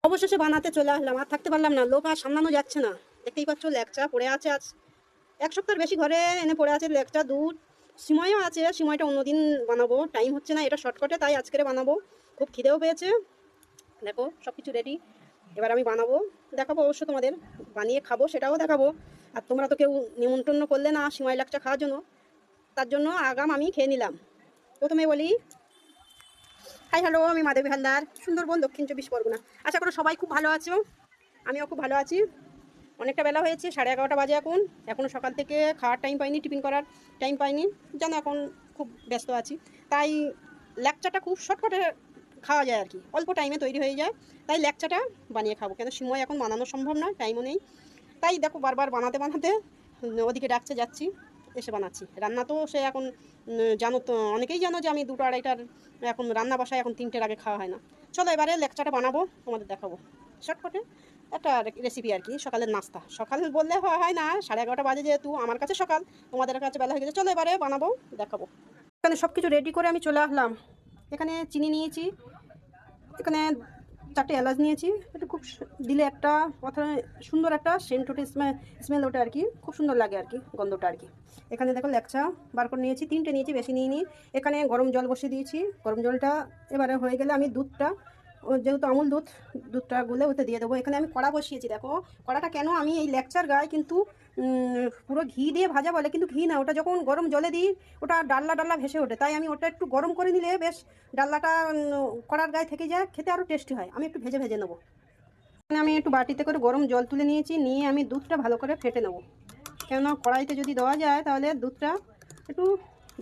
অবশেষে বানাতে চলে আসলাম, আর থাকতে পারলাম না, লোক আর সামলানো যাচ্ছে না। দেখতেই পাচ্ছ ল্যাকচা পড়ে আছে, আজ এক সপ্তাহের বেশি ঘরে এনে পড়ে আছে ল্যাকচা। দুধ সিময়ও আছে, সিময়টা অন্যদিন বানাবো, টাইম হচ্ছে না, এটা শর্টকাটে তাই আজকের বানাবো। খুব খিদেও পেয়েছে, দেখো সব কিছু রেডি। এবার আমি বানাবো, দেখাবো অবশ্য তোমাদের, বানিয়ে খাবো সেটাও দেখাবো। আর তোমরা তো কেউ নিমন্ত্রণ করলে না সিময় ল্যাকচা খাওয়ার জন্য, তার জন্য আগাম আমি খেয়ে নিলাম। প্রথমে বলি হাই হ্যালো, আমি মাধবী হালদার, সুন্দরবন, দক্ষিণ 24 পরগনা। আশা করো সবাই খুব ভালো আছো, আমিও খুব ভালো আছি। অনেকটা বেলা হয়েছে, 11:30 বাজে এখন। এখনও সকাল থেকে খাওয়ার টাইম পাইনি, টিফিন করার টাইম পাইনি, জানো এখন খুব ব্যস্ত আছি। তাই ল্যাকচাটা খুব শর্টকাটে খাওয়া যায় আর কি, অল্প টাইমে তৈরি হয়ে যায়। তাই ল্যাকচাটা বানিয়ে খাবো, কেন সময় এখন বানানো সম্ভব নয়, টাইমও নেই। তাই দেখো বারবার বানাতে বানাতে ওদিকে ডাকছে, যাচ্ছি, এসে বানাচ্ছি। রান্না তো সে এখন জানো তো, অনেকেই জানো যে আমি 2টা-2:30টার এখন রান্না বাসায়, এখন 3টের আগে খাওয়া হয় না। চলো এবারে ল্যাকচাটা বানাবো, তোমাদের দেখাবো শর্টকাটে একটা রেসিপি আর কি, সকালের নাস্তা। সকাল বললে হয় না, 11:30 বাজে, যেহেতু আমার কাছে সকাল, তোমাদের কাছে বেলা হয়ে গেছে। চলো এবারে বানাবো, দেখাবো। এখানে সব কিছু রেডি করে আমি চলে আসলাম। এখানে চিনি নিয়েছি, এখানে 4টে এলাচ নিয়েছি, একটু খুব দিলে একটা কথা সুন্দর একটা সেন্ট ওঠে, স্মেল ওঠে আর কি, খুব সুন্দর লাগে আর কি, গন্ধটা আর কি। এখানে দেখো ল্যাকচা বার করে নিয়েছি, 3টে নিয়েছি, বেশি নিইনি। এখানে গরম জল বসিয়ে দিয়েছি, গরম জলটা এবারে হয়ে গেলে আমি দুধটা, যেহেতু আমুল দুধ, দুধটা গুলে ওতে দিয়ে দেবো। এখানে আমি কড়া বসিয়েছি, দেখো কড়াটা কেন আমি এই ল্যাকচার গায়ে কিন্তু পুরো ঘি দিয়ে ভাজা বলে, কিন্তু ঘি না, ওটা যখন গরম জলে দিই ওটা ডাল্লা ডাল্লা ভেসে ওঠে, তাই আমি ওটা একটু গরম করে নিলে বেশ ডাল্লাটা কড়ার গায়ে থেকে যায়, খেতে আরও টেস্টি হয়। আমি একটু ভেজে ভেজে নেবো। এখানে আমি একটু বাটিতে করে গরম জল তুলে নিয়েছি, নিয়ে আমি দুধটা ভালো করে ফেটে নেবো। কেননা কড়াইতে যদি দেওয়া যায় তাহলে দুধটা একটু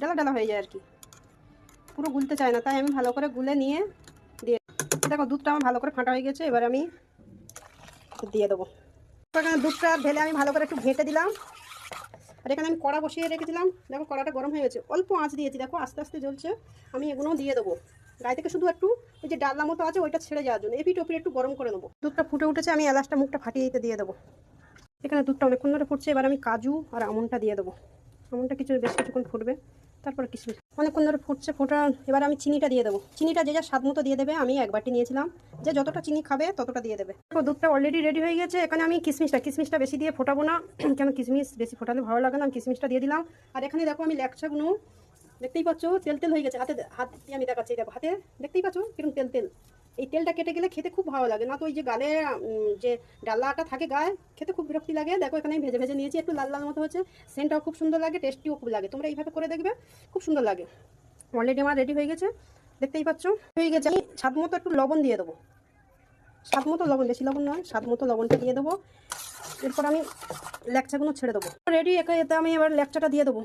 ডালা ডালা হয়ে যায় আর কি, পুরো গুলতে চায় না, তাই আমি ভালো করে গুলে নিয়ে দিয়ে, দেখো দুধটা আমার ভালো করে ফাটা হয়ে গেছে, এবার আমি দিয়ে দেবো। এখানে দুধটা ঢেলে আমি ভালো করে একটু ঘেঁটে দিলাম। আর এখানে আমি কড়া বসিয়ে রেখেছিলাম, দেখো কড়াটা গরম হয়ে গেছে, অল্প আঁচ দিয়েছি, দেখো আস্তে আস্তে জ্বলছে। আমি এগুলোও দিয়ে দেবো, গায়ে থেকে শুধু একটু ওই যে ডালনা মতো আছে ওইটা ছেড়ে যাওয়ার জন্য, এপিট ওপিট একটু গরম করে নেবো। দুধটা ফুটে উঠেছে, আমি এলাচটা মুখটা ফাটিয়ে দিতে দিয়ে দেবো। এখানে দুধটা অনেকক্ষণ ধরে ফুটছে, এবার আমি কাজু আর আমন্ডটা দিয়ে দেবো। আমন্ডটা বেশ কিছুক্ষণ ফুটবে, তারপরে কিশমিশ। অনেকক্ষণ ধরে ফুটছে, ফোটা, এবার আমি চিনিটা দিয়ে দেবো। চিনিটা যে যার স্বাদ মতো দিয়ে দেবে, আমি 1 বাটি নিয়েছিলাম, যে যতটা চিনি খাবে ততটা দিয়ে দেবে। তো দুধটা অলরেডি রেডি হয়ে গেছে। এখানে আমি কিশমিশটা বেশি দিয়ে ফোটাবো না, কেন কিশমিশ বেশি ফোটালে ভালো লাগে না, আমি কিশমিশটা দিয়ে দিলাম। আর এখানে দেখো আমি ল্যাকচাগুলো, দেখতেই পাচ্ছ তেল তেল হয়ে গেছে, হাত দিয়ে আমি দেখাচ্ছি, দেখো হাতে দেখতেই পাচ্ছ কিরকম তেল তেল। এই তেলটা কেটে গেলে খেতে খুব ভালো লাগে, না তো ওই যে গালে যে ডাল্লাটা থাকে গায়ে, খেতে খুব বিরক্তি লাগে। দেখো এখানে আমি ভেজে ভেজে নিয়েছি, একটু লাল লাল মতো হচ্ছে, সেন্টটাও খুব সুন্দর লাগে, টেস্টিও খুব লাগে। তোমরা এইভাবে করে দেখবে, খুব সুন্দর লাগে। অলরেডি আমার রেডি হয়ে গেছে, দেখতেই পাচ্ছ হয়ে গেছে। আমি স্বাদ মতো একটু লবণ দিয়ে দেবো, স্বাদ মতো লবণ, বেশি লবণ নয়, স্বাদ মতো লবণটা দিয়ে দেবো। এরপর আমি ল্যাকচাগুলো ছেড়ে দেবো, রেডি। এতে আমি এবার ল্যাকচাটা দিয়ে দেবো।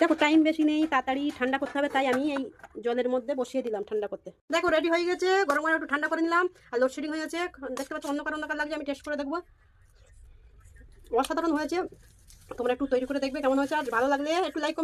দেখো টাইম বেশি নেই, তাড়াতাড়ি ঠান্ডা করতে হবে, তাই আমি এই জলের মধ্যে বসিয়ে দিলাম ঠান্ডা করতে। দেখো রেডি হয়ে গেছে, গরম গরম একটু ঠান্ডা করে নিলাম। আর লোডশেডিং হয়ে গেছে, দেখতে পাচ্ছ অন্ধকার অন্ধকার লাগছে, আমি টেস্ট করে দেখবো। অসাধারণ হয়েছে, তোমরা একটু তৈরি করে দেখবে কেমন হয়েছে। আর ভালো লাগলে একটু লাইক